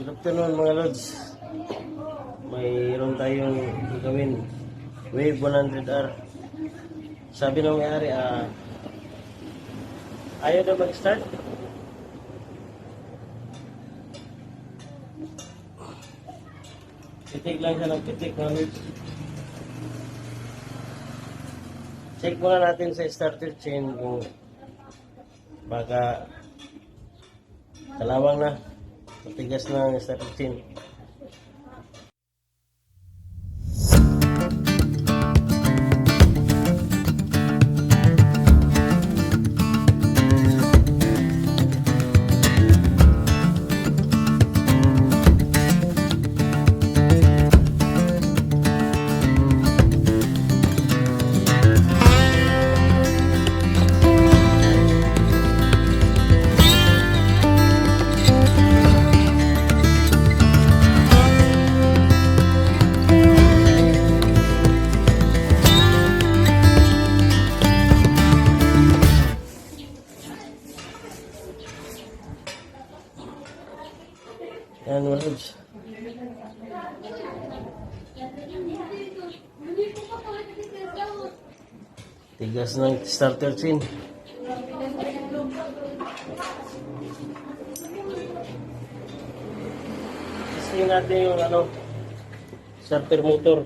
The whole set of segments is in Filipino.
Good afternoon mga lods. Mayroon tayong gagawin Wave 100R. Sabi ng may-ari, ayaw na mag-start. Pitik lang siya ng pitik mga lods. Check muna natin sa starter chain kung baka kalawang na, matigas na ang starter chain. Yan mga lods. Tigas ng starter chain. Testing natin yung starter motor.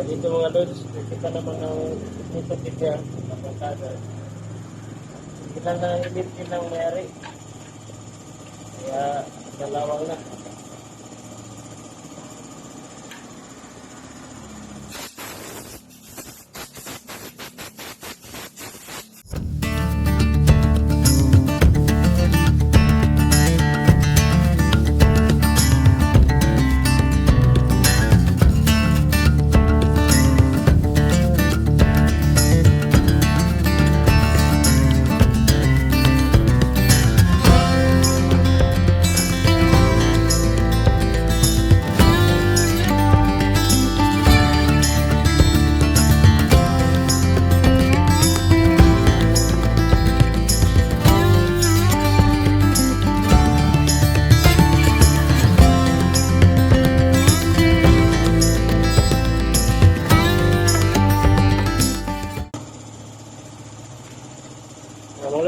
Dito mga lods, kita naman ang nitupit niya ng pangkada. Ilan na ilintin ng mayari. Kaya dalawang na.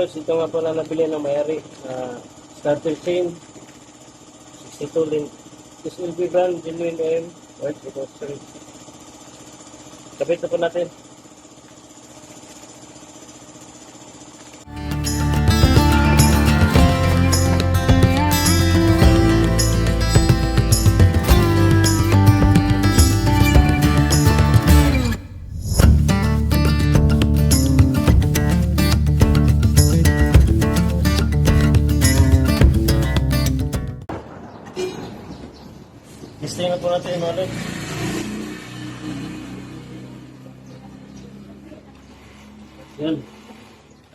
Ito nga po na nabili ng mayari starter chain 62 link. This will be brand genuine AM white because kapit na po natin. Testing na po natin yung knowledge. Yan.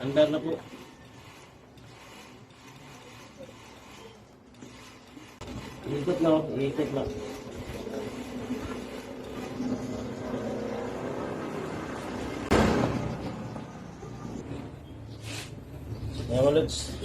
Andar na po. Iikot na. Iikot na. Yan knowledge.